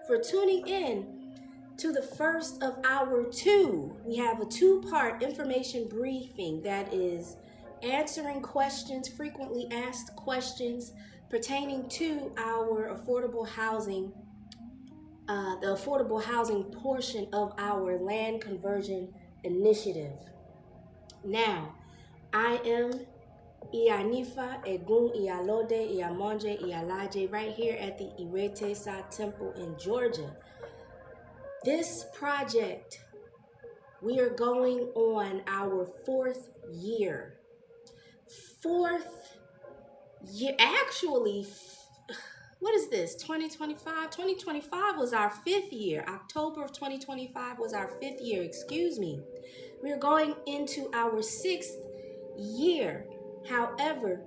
for tuning in to the first of our two. We have a two-part information briefing that is answering questions, frequently asked questions pertaining to our affordable housing, the affordable housing portion of our land conversion initiative. Now, I am Ianifa Egun Iyalode Iyamonje Iyalaje right here at the Irete Sa Temple in Georgia. This project, we are going on our fourth year. Actually, what is this, 2025? 2025 was our fifth year. October of 2025 was our fifth year, excuse me. We are going into our sixth year. However,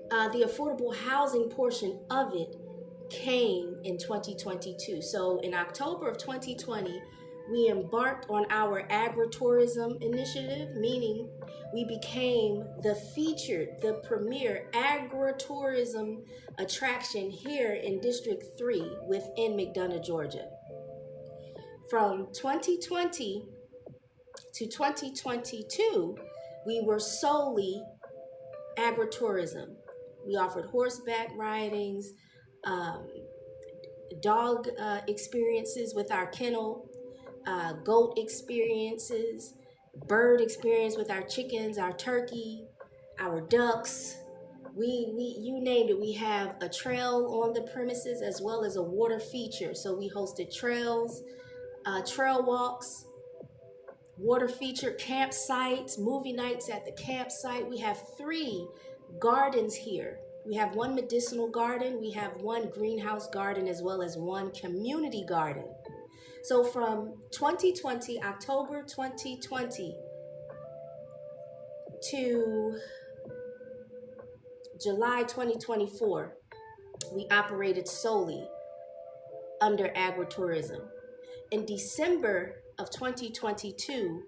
the affordable housing portion of it came in 2022. So in October of 2020, we embarked on our agritourism initiative, meaning we became the premier agritourism attraction here in District 3 within McDonough, Georgia. From 2020 to 2022, we were solely agritourism. We offered horseback ridings, dog experiences with our kennel, goat experiences, bird experience with our chickens, our turkey, our ducks. We you named it. We have a trail on the premises as well as a water feature. So we hosted trails, trail walks, water feature, campsites, movie nights at the campsite. We have 3 gardens here. We have 1 medicinal garden, we have 1 greenhouse garden, as well as 1 community garden. So from 2020, October 2020 to July 2024, we operated solely under agritourism. In December of 2022,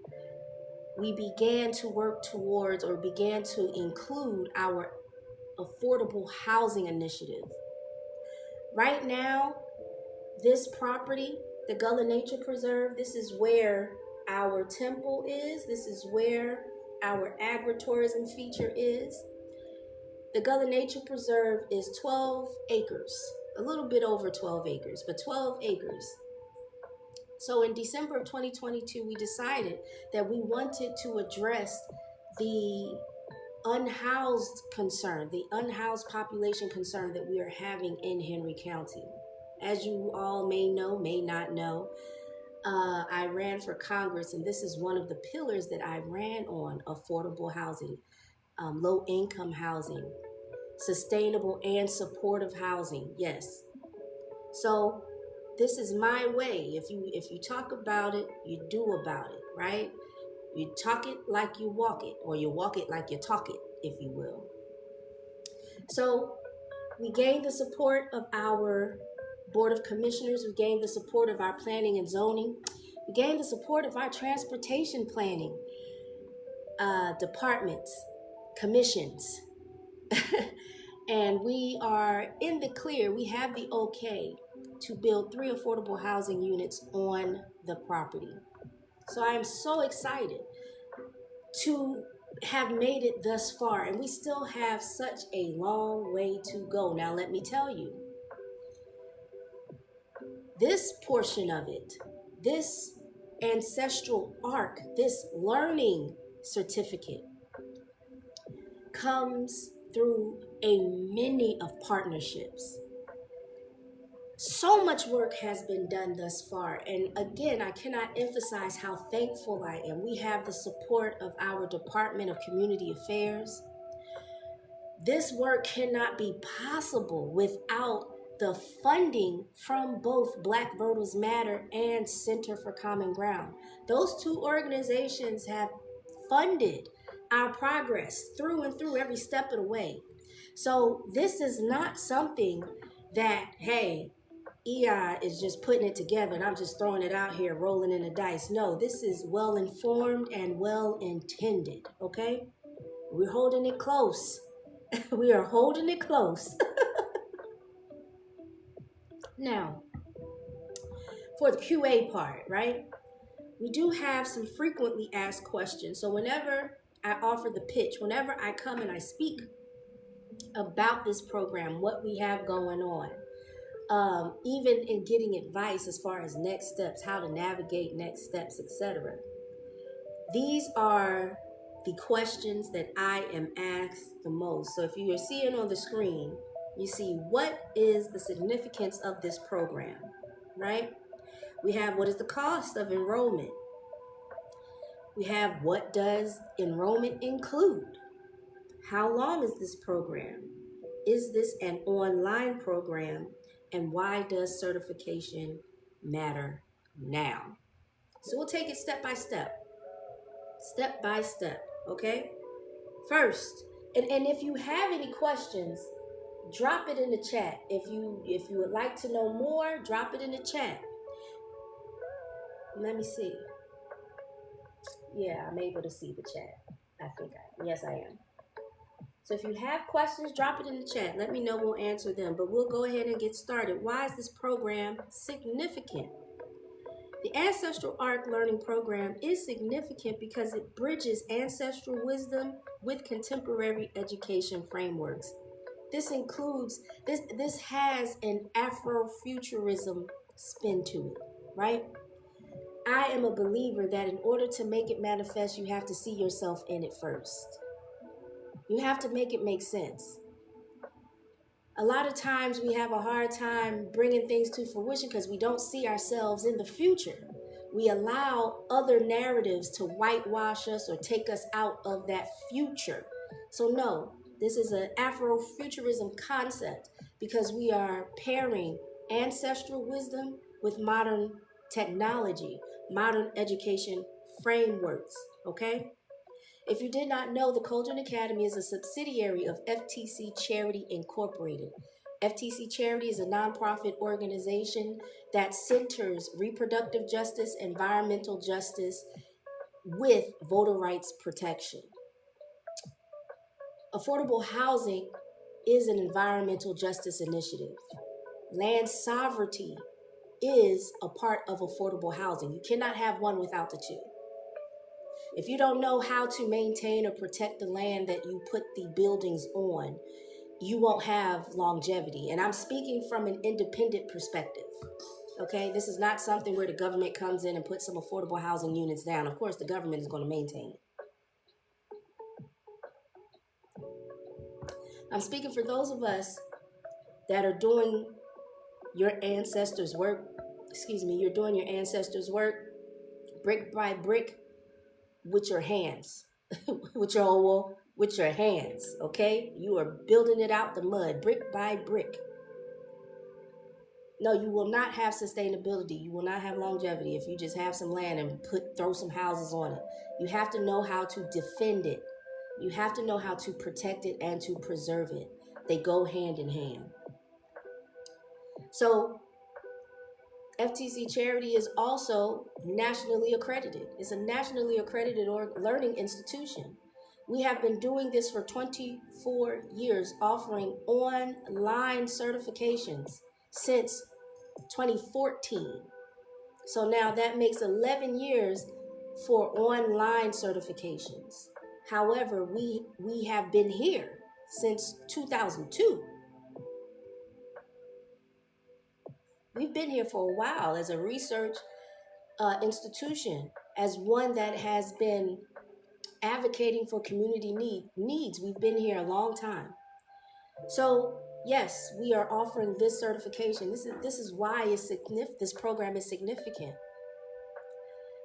we began to work towards or began to include our affordable housing initiative. Right now, this property, the Gullah Nature Preserve, this is where our temple is. This is where our agritourism feature is. The Gullah Nature Preserve is 12 acres, a little bit over 12 acres, but 12 acres. So in December of 2022, we decided that we wanted to address the unhoused concern, the unhoused population concern that we are having in Henry County. As you all may know, may not know, I ran for Congress, and this is one of the pillars that I ran on: affordable housing, low-income housing, sustainable and supportive housing. Yes. So this is my way. If you talk about it, you do about it, right? You talk it like you walk it, or you walk it like you talk it, if you will. So we gained the support of our Board of Commissioners. We gained the support of our planning and zoning. We gained the support of our transportation planning departments, commissions. And we are in the clear. We have the okay to build 3 affordable housing units on the property. So I am so excited to have made it thus far, and we still have such a long way to go. Now, let me tell you, this portion of it, this ancestral arc, this learning certificate comes through a many of partnerships. So much work has been done thus far. And again, I cannot emphasize how thankful I am. We have the support of our Department of Community Affairs. This work cannot be possible without the funding from both Black Voters Matter and Center for Common Ground. Those 2 organizations have funded our progress through and through every step of the way. So this is not something that, hey, EI is just putting it together and I'm just throwing it out here, rolling in the dice. No, this is well informed and well intended, okay? We're holding it close. We are holding it close. Now, for the QA part, right? We do have some frequently asked questions. So whenever I offer the pitch, whenever I come and I speak about this program, what we have going on, even in getting advice as far as next steps, how to navigate next steps, etc. These are the questions that I am asked the most. So if you are seeing on the screen, you see what is the significance of this program, right? We have what is the cost of enrollment. We have what does enrollment include? How long is this program? Is this an online program? And why does certification matter now? So we'll take it step by step, okay? First, and if you have any questions, drop it in the chat. If you would like to know more, drop it in the chat. Let me see. Yeah, I'm able to see the chat. Yes, I am. So if you have questions, drop it in the chat. Let me know, we'll answer them. But we'll go ahead and get started. Why is this program significant? The Ancestral Arc Learning Program is significant because it bridges ancestral wisdom with contemporary education frameworks. This has an Afrofuturism spin to it, right? I am a believer that in order to make it manifest, you have to see yourself in it first. You have to make it make sense. A lot of times we have a hard time bringing things to fruition because we don't see ourselves in the future. We allow other narratives to whitewash us or take us out of that future. So no, this is an Afrofuturism concept because we are pairing ancestral wisdom with modern technology, modern education frameworks, okay? If you did not know, the Coldren Academy is a subsidiary of FTC Charity Incorporated. FTC Charity is a nonprofit organization that centers reproductive justice, environmental justice with voter rights protection. Affordable housing is an environmental justice initiative. Land sovereignty is a part of affordable housing. You cannot have one without the two. If you don't know how to maintain or protect the land that you put the buildings on, you won't have longevity. And I'm speaking from an independent perspective. Okay, this is not something where the government comes in and puts some affordable housing units down. Of course, the government is going to maintain it. I'm speaking for those of us that are doing your ancestors' work. You're doing your ancestors' work brick by brick with your hands, with your hands, okay? You are building it out the mud, brick by brick. No, you will not have sustainability. You will not have longevity if you just have some land and throw some houses on it. You have to know how to defend it. You have to know how to protect it and to preserve it. They go hand in hand. So FTC Charity is also nationally accredited. It's a nationally accredited learning institution. We have been doing this for 24 years, offering online certifications since 2014. So now that makes 11 years for online certifications. However, we have been here since 2002. We've been here for a while as a research institution, as one that has been advocating for community needs. We've been here a long time. So yes, we are offering this certification. This is why this program is significant.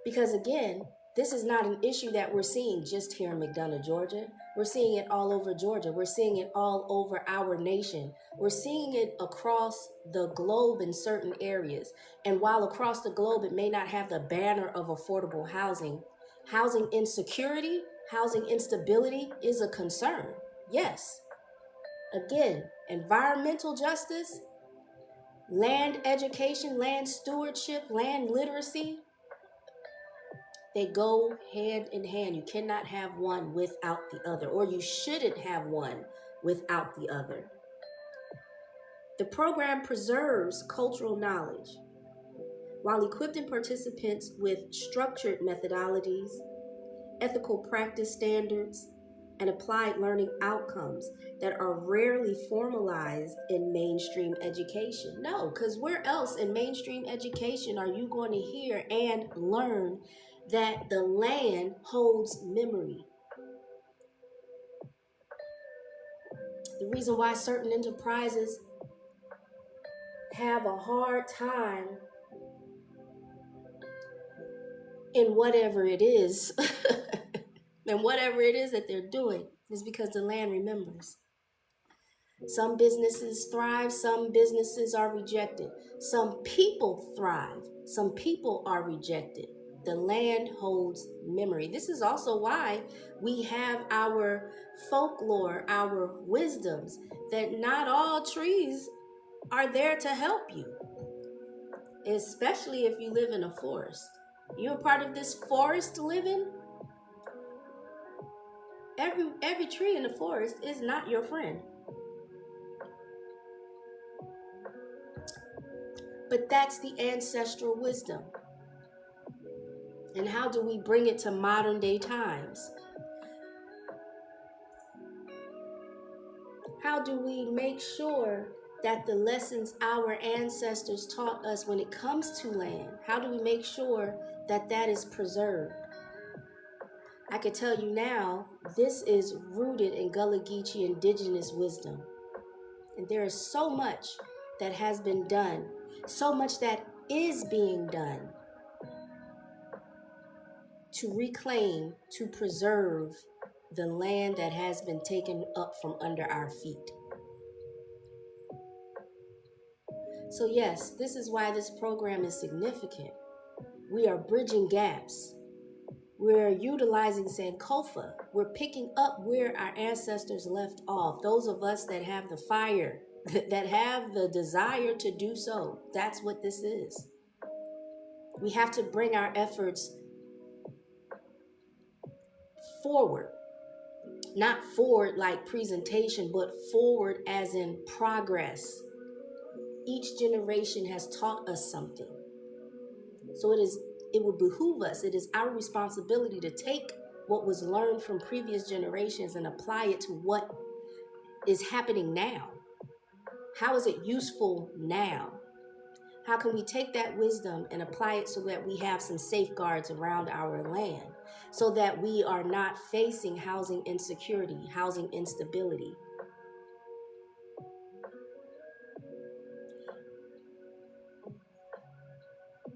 Because again, this is not an issue that we're seeing just here in McDonough, Georgia. We're seeing it all over Georgia. We're seeing it all over our nation. We're seeing it across the globe in certain areas. And while across the globe, it may not have the banner of affordable housing, housing insecurity, housing instability is a concern. Yes. Again, environmental justice, land education, land stewardship, land literacy, they go hand in hand. You cannot have one without the other, or you shouldn't have one without the other. The program preserves cultural knowledge. while equipping participants with structured methodologies, ethical practice standards, and applied learning outcomes that are rarely formalized in mainstream education. No, because where else in mainstream education are you going to hear and learn that the land holds memory? The reason why certain enterprises have a hard time in whatever it is and whatever it is that they're doing is because the land remembers. Some businesses thrive, some businesses are rejected. Some people thrive, some people are rejected. The land holds memory. This is also why we have our folklore, our wisdoms, that not all trees are there to help you, especially if you live in a forest. You're a part of this forest living. Every tree in the forest is not your friend. But that's the ancestral wisdom. And how do we bring it to modern day times? How do we make sure that the lessons our ancestors taught us when it comes to land, how do we make sure that that is preserved? I can tell you now, this is rooted in Gullah Geechee indigenous wisdom. And there is so much that has been done, so much that is being done to reclaim, to preserve the land that has been taken up from under our feet. So yes, this is why this program is significant. We are bridging gaps. We're utilizing Sankofa. We're picking up where our ancestors left off. Those of us that have the fire, that have the desire to do so. That's what this is. We have to bring our efforts forward. Not forward like presentation, but forward as in progress. Each generation has taught us something. So it will behoove us. It is our responsibility to take what was learned from previous generations and apply it to what is happening now. How is it useful now? How can we take that wisdom and apply it so that we have some safeguards around our land, so that we are not facing housing insecurity, housing instability?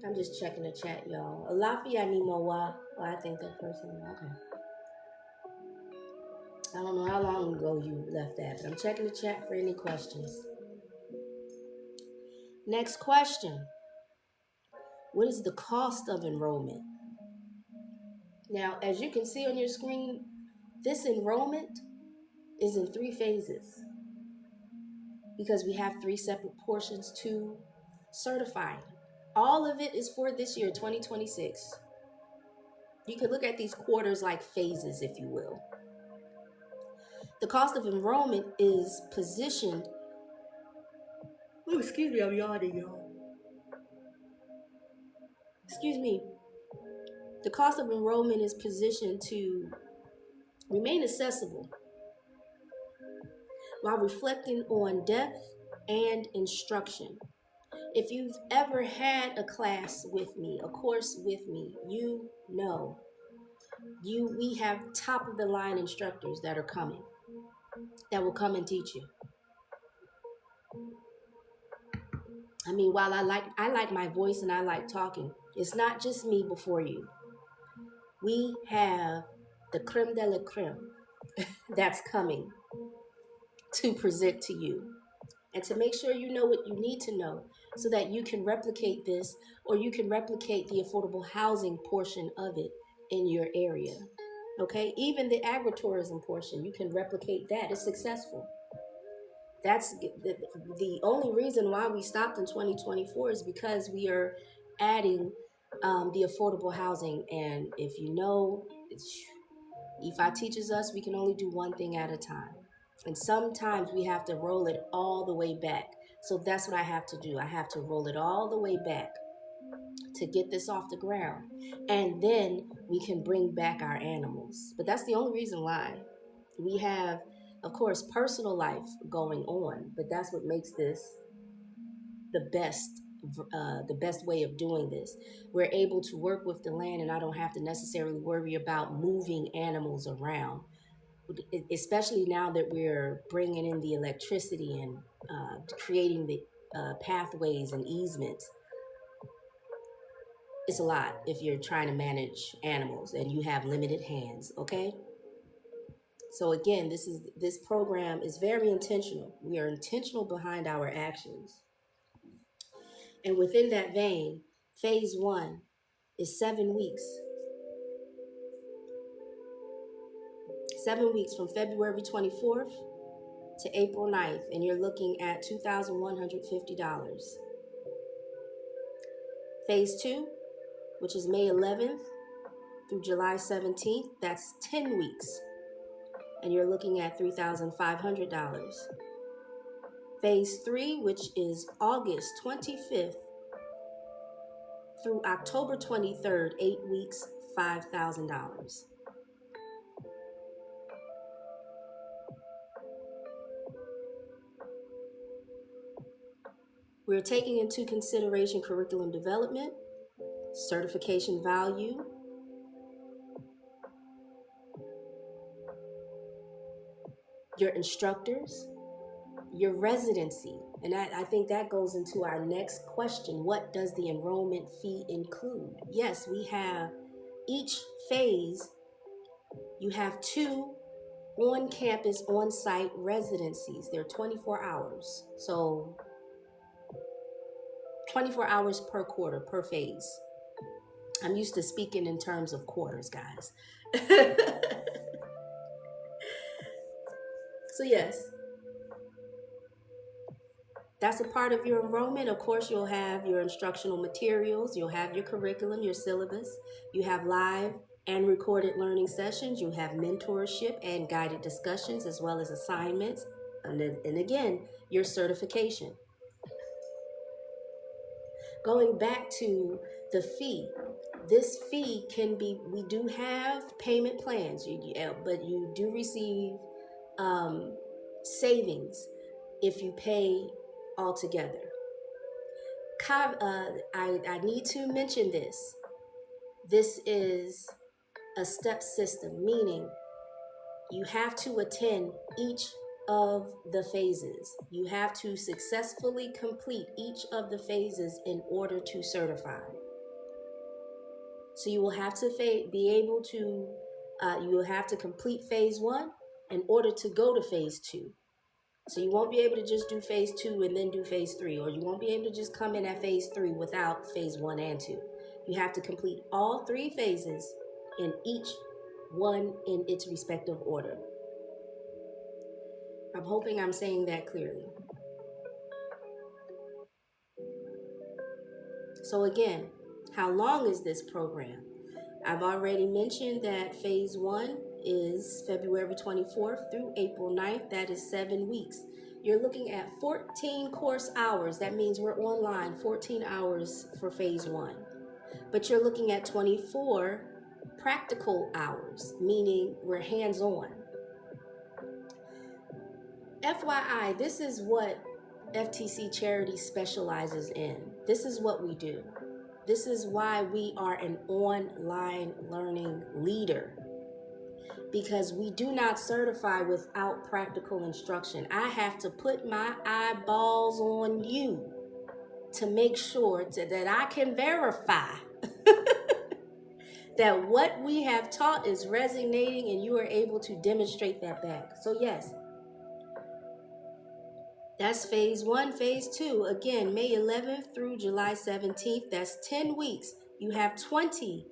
I'm just checking the chat, y'all. Alafia Nimowa. Well, I think that person, okay. I don't know how long ago you left that, but I'm checking the chat for any questions. Next question. What is the cost of enrollment? Now, as you can see on your screen, this enrollment is in 3 phases because we have 3 separate portions to certify. All of it is for this year, 2026. You can look at these quarters like phases, if you will. The cost of enrollment is positioned. Oh, excuse me, I'm yawning, y'all. Excuse me. The cost of enrollment is positioned to remain accessible while reflecting on depth and instruction. If you've ever had a class with me, a course with me, you know we have top of the line instructors that are coming, that will come and teach you. I mean, while I like my voice and I like talking, it's not just me before you. We have the creme de la creme that's coming to present to you and to make sure you know what you need to know so that you can replicate this, or you can replicate the affordable housing portion of it in your area. Okay, even the agritourism portion, you can replicate that. It's successful. That's the only reason why we stopped in 2024 is because we are adding the affordable housing. And if you know, Ifa teaches us we can only do one thing at a time. And sometimes we have to roll it all the way back. So that's what I have to do. I have to roll it all the way back to get this off the ground. And then we can bring back our animals. But that's the only reason why. We have, of course, personal life going on, but that's what makes this the best. The best way of doing this. We're able to work with the land, and I don't have to necessarily worry about moving animals around, especially now that we're bringing in the electricity and creating the pathways and easements. It's a lot if you're trying to manage animals and you have limited hands, okay? So again, this program is very intentional. We are intentional behind our actions. And within that vein, phase 1 is 7 weeks. 7 weeks from February 24th to April 9th, and you're looking at $2,150. Phase 2, which is May 11th through July 17th, that's 10 weeks, and you're looking at $3,500. Phase 3, which is August 25th through October 23rd, 8 weeks, $5,000. We're taking into consideration curriculum development, certification value, your instructors, your residency. And I think that goes into our next question. What does the enrollment fee include? Yes, we have each phase, you have 2 on-campus, on-site residencies. They're 24 hours. So 24 hours per quarter, per phase. I'm used to speaking in terms of quarters, guys. So yes, that's a part of your enrollment. Of course, you'll have your instructional materials. You'll have your curriculum, your syllabus. You have live and recorded learning sessions. You have mentorship and guided discussions, as well as assignments. And again, your certification. Going back to the fee, this fee can be, we do have payment plans, but you do receive savings if you pay all together. I need to mention this. This is a step system, meaning you have to attend each of the phases. You have to successfully complete each of the phases in order to certify. So you will have to be able to, you will have to complete phase 1 in order to go to phase 2. So you won't be able to just do phase 2 and then do phase 3, or you won't be able to just come in at phase 3 without phase 1 and 2. You have to complete all 3 phases in each one in its respective order. I'm hoping I'm saying that clearly. So again, how long is this program? I've already mentioned that phase 1 is February 24th through April 9th. That is 7 weeks. You're looking at 14 course hours. That means we're online 14 hours for phase 1. But you're looking at 24 practical hours, meaning we're hands-on. FYI, this is what FTC Charity specializes in. This is what we do. This is why we are an online learning leader, because we do not certify without practical instruction. I have to put my eyeballs on you to make sure that I can verify that what we have taught is resonating and you are able to demonstrate that back. So yes, that's phase 1. Phase 2, again, May 11th through July 17th. That's 10 weeks. You have 20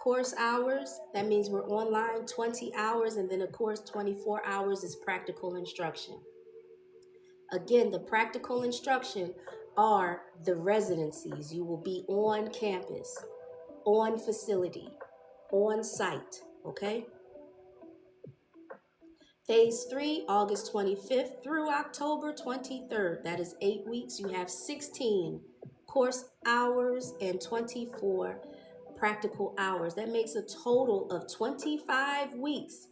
course hours. That means we're online 20 hours, and then of course 24 hours is practical instruction. Again, the practical instruction are the residencies. You will be on campus, on facility, on site, okay? Phase 3, August 25th through October 23rd. That is 8 weeks. You have 16 course hours and 24 practical hours. That makes a total of 25 weeks,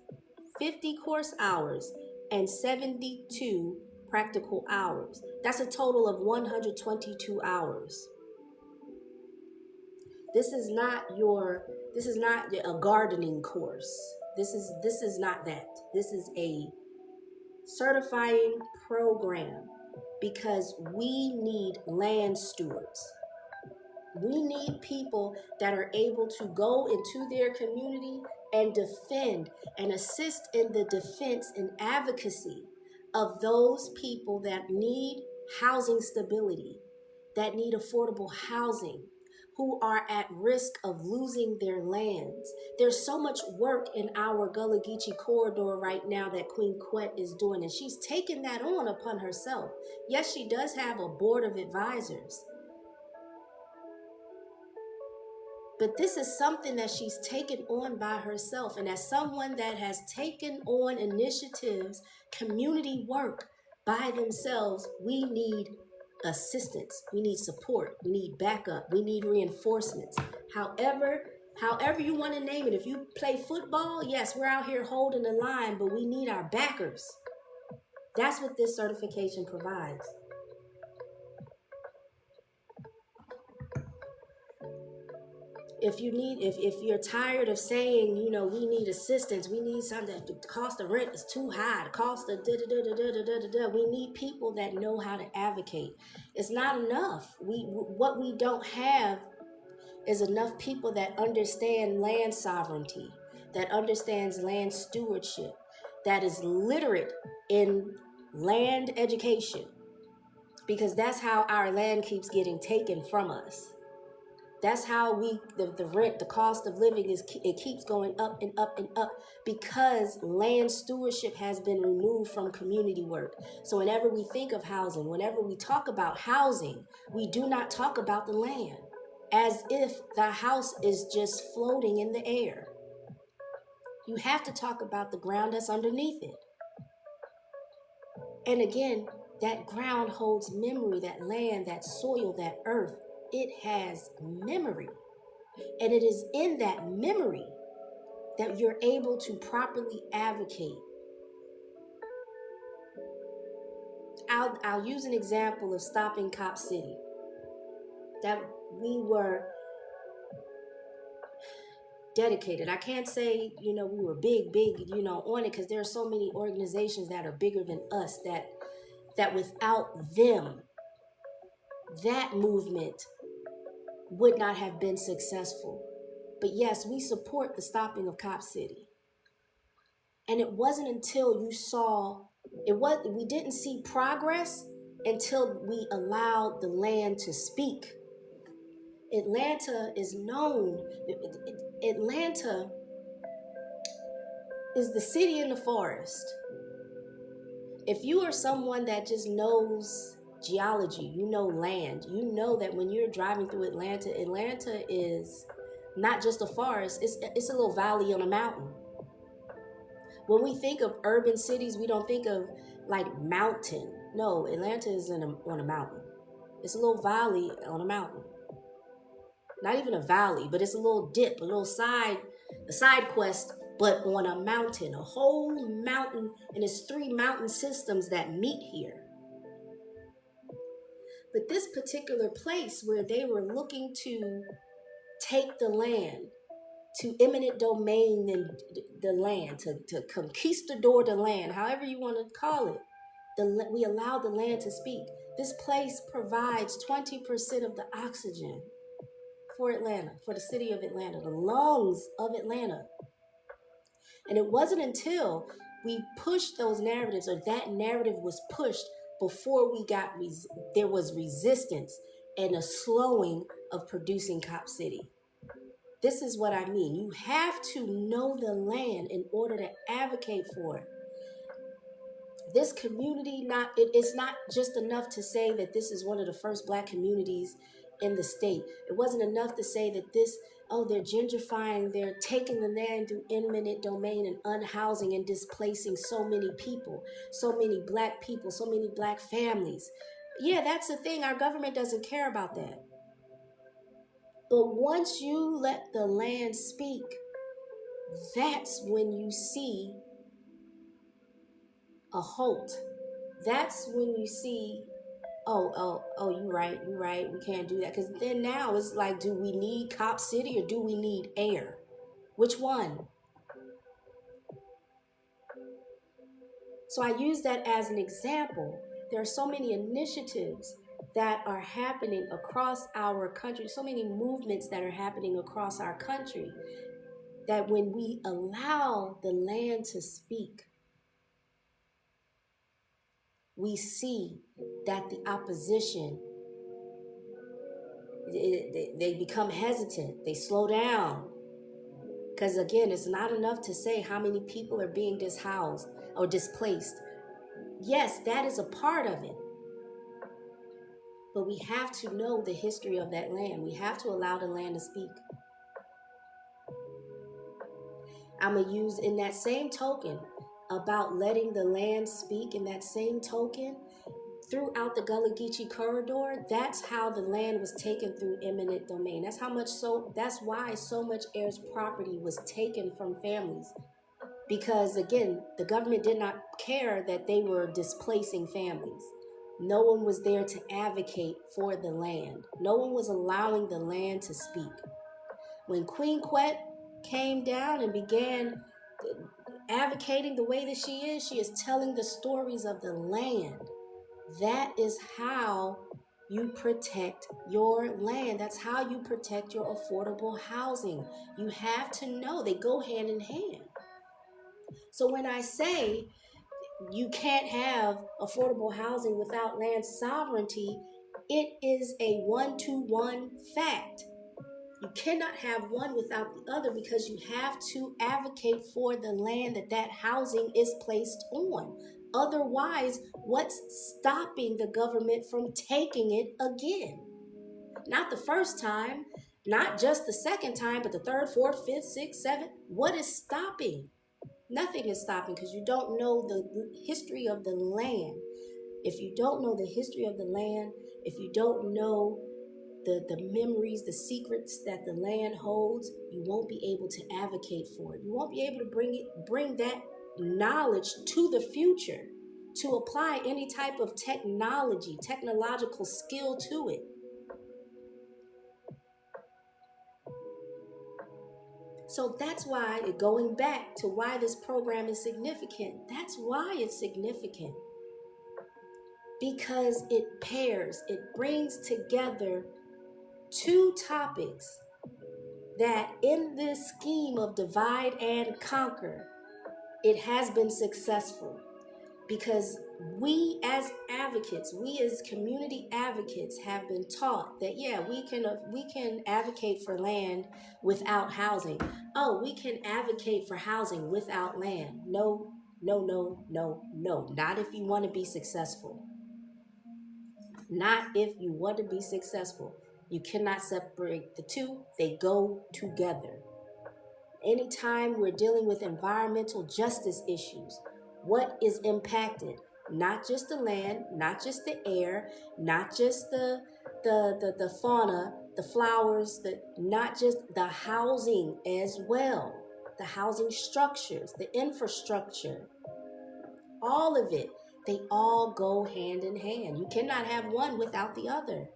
50 course hours, and 72 practical hours. That's a total of 122 hours. This is not a gardening course. This is not that. This is a certifying program because we need land stewards. We need people that are able to go into their community and defend and assist in the defense and advocacy of those people that need housing stability, that need affordable housing, who are at risk of losing their lands. There's so much work in our Gullah Geechee corridor right now that Queen Quet is doing, and she's taken that on upon herself. Yes, she does have a board of advisors, but this is something that she's taken on by herself. And as someone that has taken on initiatives, community work by themselves, we need assistance, we need support, we need backup, we need reinforcements. However you want to name it. If you play football, yes, we're out here holding the line, but we need our backers. That's what this certification provides. If you're tired of saying, we need assistance, we need something, the cost of rent is too high, the cost of we need people that know how to advocate. It's not enough. What we don't have is enough people that understand land sovereignty, that understands land stewardship, that is literate in land education, because that's how our land keeps getting taken from us. That's how the rent, the cost of living it keeps going up and up and up, because land stewardship has been removed from community work. So whenever we think of housing, whenever we talk about housing, we do not talk about the land as if the house is just floating in the air. You have to talk about the ground that's underneath it. And again, that ground holds memory, that land, that soil, that earth. It has memory, and it is in that memory that you're able to properly advocate. I'll use an example of stopping Cop City. That we were dedicated. I can't say, we were big, on it, because there are so many organizations that are bigger than us that without them, that movement would not have been successful. But yes, we support the stopping of Cop City. And it wasn't until we didn't see progress until we allowed the land to speak. Atlanta is known. Atlanta is the city in the forest. If you are someone that just knows geology, land, that when you're driving through Atlanta is not just a forest, it's a little valley on a mountain. When we think of urban cities, we don't think of like mountain. No, Atlanta is on a mountain. It's a little valley on a mountain. Not even a valley, but it's a little dip, a side quest, but on a mountain, a whole mountain, and it's 3 mountain systems that meet here. But this particular place where they were looking to take the land, to eminent domain the land, to conquistador the land, however you want to call it, we allow the land to speak. This place provides 20% of the oxygen for Atlanta, for the city of Atlanta, the lungs of Atlanta. And it wasn't until we pushed those narratives, or that narrative was pushed, before there was resistance and a slowing of producing Cop City. This is what I mean. You have to know the land in order to advocate for it. This community, it's not just enough to say that this is one of the first Black communities in the state. It wasn't enough to say that they're gentrifying, they're taking the land through eminent domain and unhousing and displacing so many people, so many Black people, so many Black families. Yeah, that's the thing. Our government doesn't care about that. But once you let the land speak, that's when you see a halt. That's when you see, you're right, we can't do that. Because then now it's like, do we need Cop City or do we need air? Which one? So I use that as an example. There are so many initiatives that are happening across our country, so many movements that are happening across our country, that when we allow the land to speak, we see that the opposition, they become hesitant, they slow down. Because again, it's not enough to say how many people are being dishoused or displaced. Yes, that is a part of it. But we have to know the history of that land. We have to allow the land to speak. I'm going to use in that same token about letting the land speak, in that same token, throughout the Gullah Geechee corridor, that's how the land was taken through eminent domain. That's why so much heirs property was taken from families. Because again, the government did not care that they were displacing families. No one was there to advocate for the land. No one was allowing the land to speak. When Queen Quet came down and began advocating the way that she is telling the stories of the land. That is how you protect your land. That's how you protect your affordable housing. You have to know they go hand in hand. So when I say you can't have affordable housing without land sovereignty, it is a 1-to-1 fact. You cannot have one without the other because you have to advocate for the land that housing is placed on. Otherwise, what's stopping the government from taking it again? Not the first time, not just the second time, but the third, fourth, fifth, sixth, seventh. What is stopping? Nothing is stopping because you don't know the history of the land. If you don't know the history of the land, if you don't know the memories, the secrets that the land holds, you won't be able to advocate for it. You won't be able to bring that knowledge to the future, to apply any type of technological skill to it. So that's why, going back to why this program is significant, that's why it's significant. Because it brings together two topics that in this scheme of divide and conquer, it has been successful. Because we as advocates, we as community advocates have been taught that, we can advocate for land without housing. Oh, we can advocate for housing without land. No. Not if you want to be successful. Not if you want to be successful. You cannot separate the two. They go together. Anytime we're dealing with environmental justice issues, what is impacted? Not just the land, not just the air, not just the fauna, the flowers, not just the housing as well. The housing structures, the infrastructure, all of it. They all go hand in hand. You cannot have one without the other.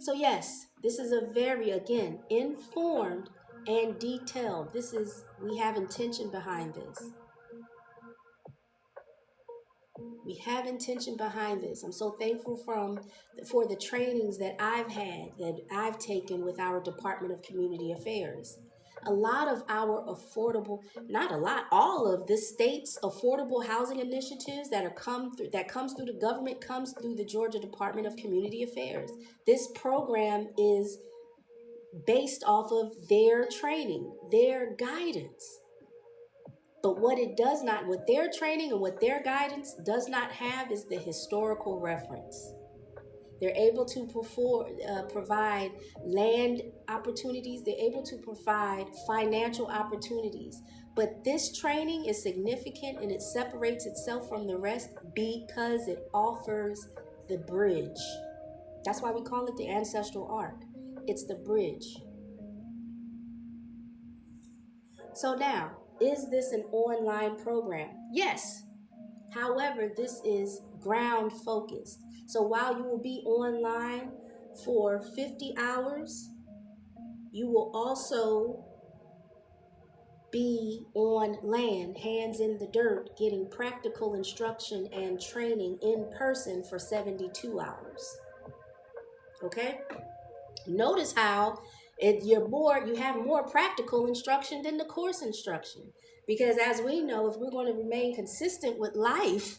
So yes, this is a very, again, informed and detailed. We have intention behind this. We have intention behind this. I'm so thankful for the trainings that I've had, that I've taken with our Department of Community Affairs. A lot of our all of the state's affordable housing initiatives that comes through the government comes through the Georgia Department of Community Affairs. This program is based off of their training, their guidance. But what their training and what their guidance does not have is the historical reference. They're able to provide land opportunities. They're able to provide financial opportunities. But this training is significant and it separates itself from the rest because it offers the bridge. That's why we call it the ancestral arc. It's the bridge. So now, is this an online program? Yes. However, this is ground focused. So while you will be online for 50 hours, you will also be on land, hands in the dirt, getting practical instruction and training in person for 72 hours. Okay? Notice how you have more practical instruction than the course instruction. Because as we know, if we're going to remain consistent with life,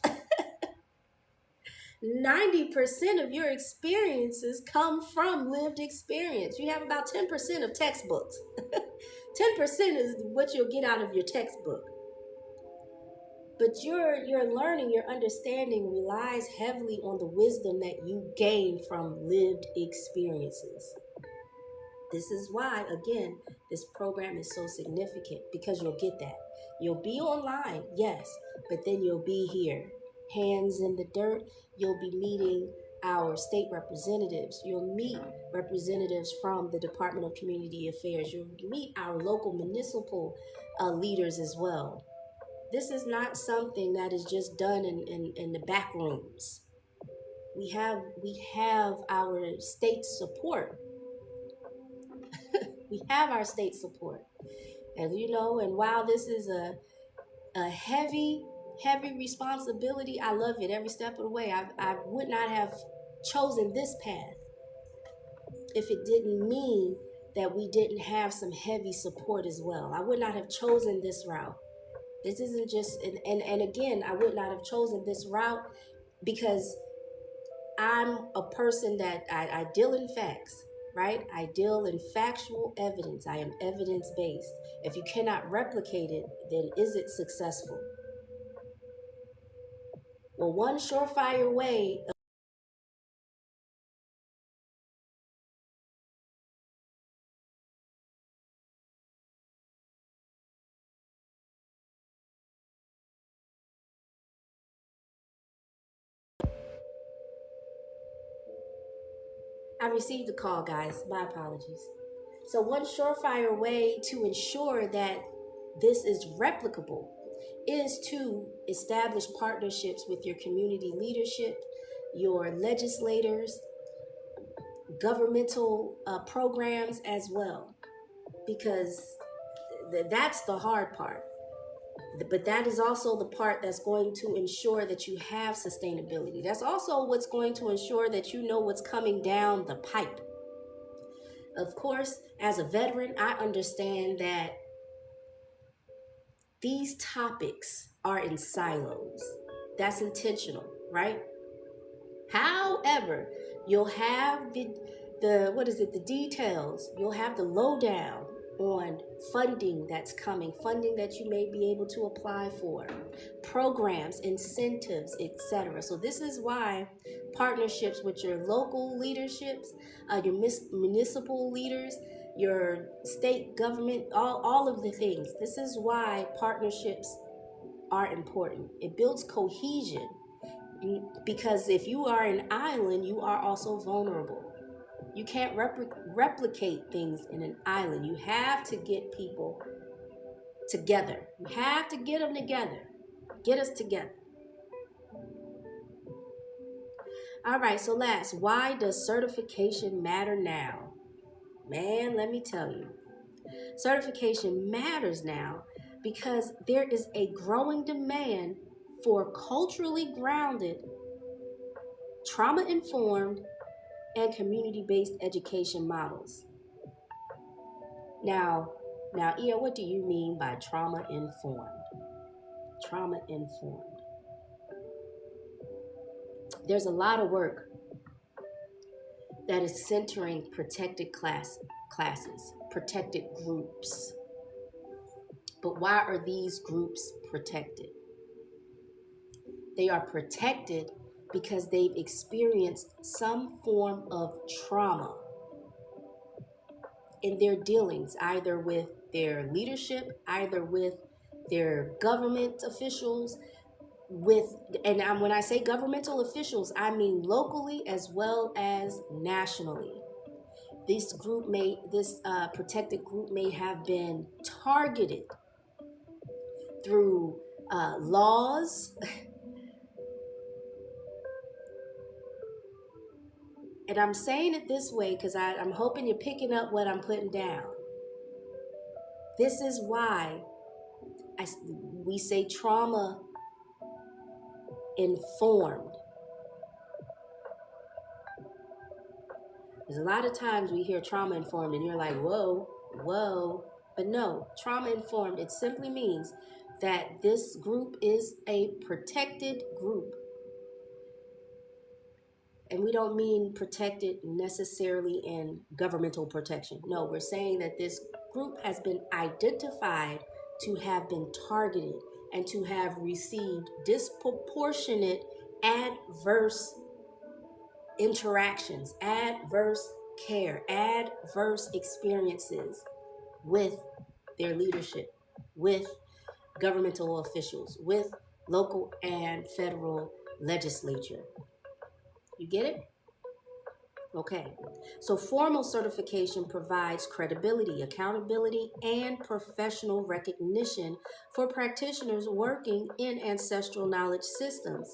90% of your experiences come from lived experience. You have about 10% of textbooks. 10% is what you'll get out of your textbook. But your learning, your understanding relies heavily on the wisdom that you gain from lived experiences. This is why, again, this program is so significant, because you'll get that. You'll be online, yes, but then you'll be here, hands in the dirt. You'll be meeting our state representatives. You'll meet representatives from the Department of Community Affairs. You'll meet our local municipal leaders as well. This is not something that is just done in the back rooms. We have our state support. We have our state support. As you know, and while this is a heavy responsibility, I love it every step of the way. I would not have chosen this path if it didn't mean that we didn't have some heavy support as well. I would not have chosen this route. This isn't just, and again, I would not have chosen this route because I'm a person that I deal in facts, right? I deal in factual evidence. I am evidence-based. If you cannot replicate it, then is it successful? Well, one surefire way of I received a call, guys. My apologies. So one surefire way to ensure that this is replicable is to establish partnerships with your community leadership, your legislators, governmental programs as well, because that's the hard part. But that is also the part that's going to ensure that you have sustainability. That's also what's going to ensure that you know what's coming down the pipe. Of course, as a veteran, I understand that these topics are in silos. That's intentional, right? However, you'll have the details. You'll have the lowdown on funding that's coming, funding that you may be able to apply for, programs, incentives, etc. So this is why partnerships with your local leaderships, your municipal leaders, your state government, all of the things. This is why partnerships are important. It builds cohesion, because if you are an island, you are also vulnerable. You can't replicate things in an island. You have to get people together. You have to get them together. Get us together. All right, so last, why does certification matter now? Man, let me tell you. Certification matters now because there is a growing demand for culturally grounded, trauma-informed, and community-based education models. Now, Ia, what do you mean by trauma-informed? Trauma-informed. There's a lot of work that is centering protected classes, protected groups. But why are these groups protected? They are protected because they've experienced some form of trauma in their dealings, either with their leadership, either with their government officials, when I say governmental officials, I mean locally as well as nationally. This protected group may have been targeted through laws. And I'm saying it this way because I'm hoping you're picking up what I'm putting down. This is why we say trauma informed. There's a lot of times we hear trauma informed and you're like, whoa, whoa. But no, trauma informed, it simply means that this group is a protected group. And we don't mean protected necessarily in governmental protection. No, we're saying that this group has been identified to have been targeted and to have received disproportionate adverse interactions, adverse care, adverse experiences with their leadership, with governmental officials, with local and federal legislature. You get it? Okay. So formal certification provides credibility, accountability, and professional recognition for practitioners working in ancestral knowledge systems.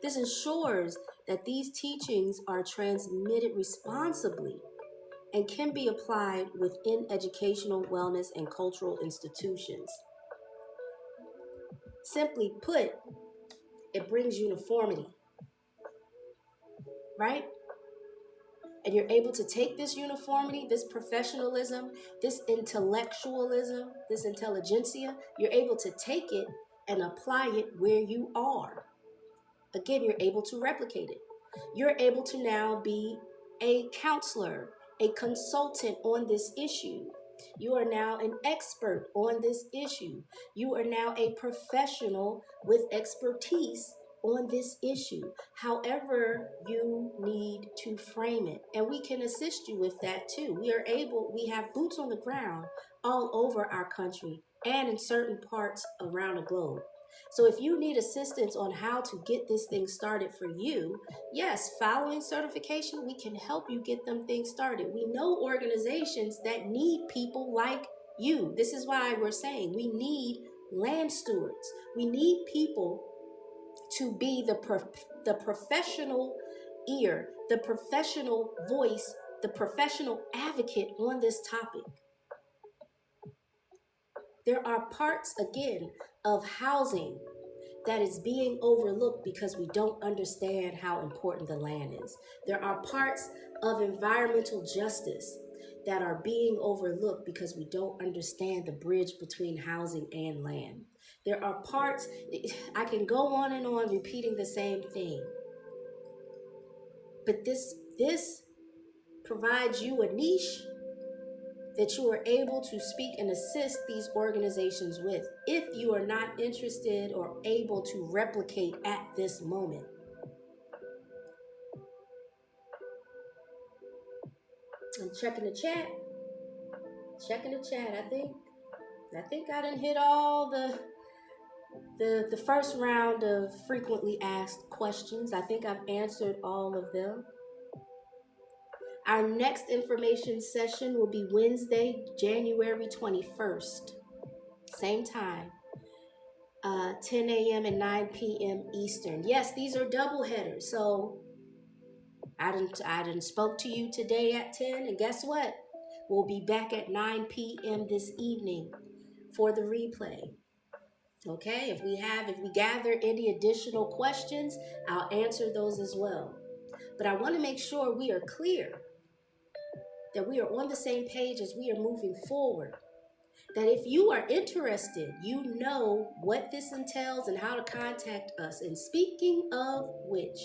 This ensures that these teachings are transmitted responsibly and can be applied within educational, wellness, and cultural institutions. Simply put, it brings uniformity, right? And you're able to take this uniformity, this professionalism, this intellectualism, this intelligentsia, you're able to take it and apply it where you are. Again, you're able to replicate it. You're able to now be a counselor, a consultant on this issue. You are now an expert on this issue. You are now a professional with expertise on this issue, however you need to frame it. And we can assist you with that too. We have boots on the ground all over our country and in certain parts around the globe. So if you need assistance on how to get this thing started for you, yes, following certification, we can help you get them things started. We know organizations that need people like you. This is why we're saying we need land stewards. We need people to be the professional ear, the professional voice, the professional advocate on this topic. There are parts, again, of housing that is being overlooked because we don't understand how important the land is. There are parts of environmental justice that are being overlooked because we don't understand the bridge between housing and land. There are parts, I can go on and on repeating the same thing, but this provides you a niche that you are able to speak and assist these organizations with if you are not interested or able to replicate at this moment. I'm checking the chat. I think I done hit all the first round of frequently asked questions. I think I've answered all of them. Our next information session will be Wednesday, January 21st. Same time, 10 a.m. and 9 p.m. Eastern. Yes, these are double headers. So I done spoke to you today at 10, and guess what? We'll be back at 9 p.m. this evening for the replay. Okay, if we gather any additional questions, I'll answer those as well. But I want to make sure we are clear, that we are on the same page as we are moving forward. That if you are interested, you know what this entails and how to contact us. And speaking of which,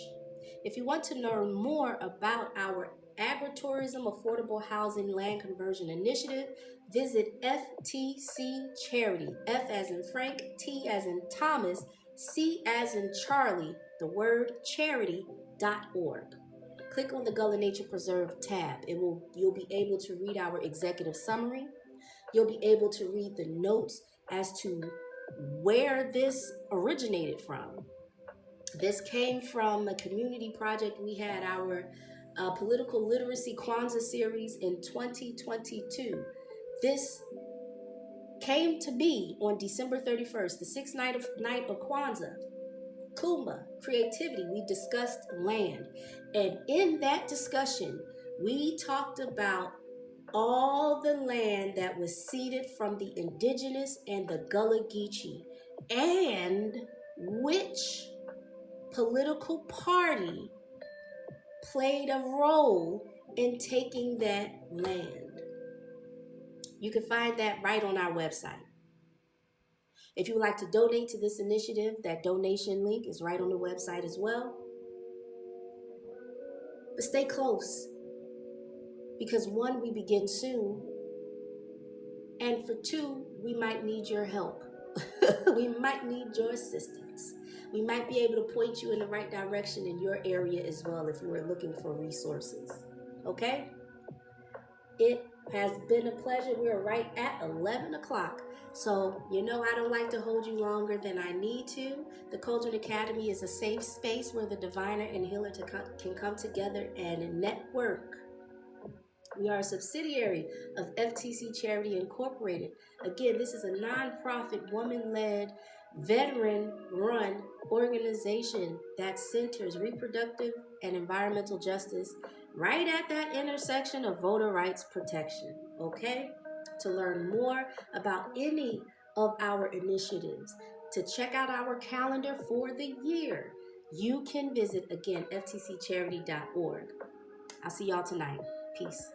if you want to learn more about our Agritourism Affordable Housing Land Conversion Initiative, visit FTC Charity, F as in Frank, T as in Thomas, C as in Charlie, the word charity.org. Click on the Gullah Nature Preserve tab. You'll be able to read our executive summary. You'll be able to read the notes as to where this originated from. This came from a community project. We had our political literacy Kwanzaa series in 2022. This came to be on December 31st, the sixth night of Kwanzaa. Kuma, creativity. We discussed land. And in that discussion, we talked about all the land that was ceded from the indigenous and the Gullah Geechee, and which political party played a role in taking that land. You can find that right on our website. If you would like to donate to this initiative, that donation link is right on the website as well. But stay close, because one, we begin soon, and for two, we might need your help. We might need your assistance. We might be able to point you in the right direction in your area as well if you are looking for resources. Okay? It has been a pleasure. We're right at 11 o'clock. So, I don't like to hold you longer than I need to. The Cauldron Academy is a safe space where the diviner and healer can come together and network. We are a subsidiary of FTC Charity Incorporated. Again, this is a nonprofit, woman-led, veteran-run organization that centers reproductive and environmental justice right at that intersection of voter rights protection, okay? To learn more about any of our initiatives, to check out our calendar for the year, you can visit, again, ftccharity.org. I'll see y'all tonight. Peace.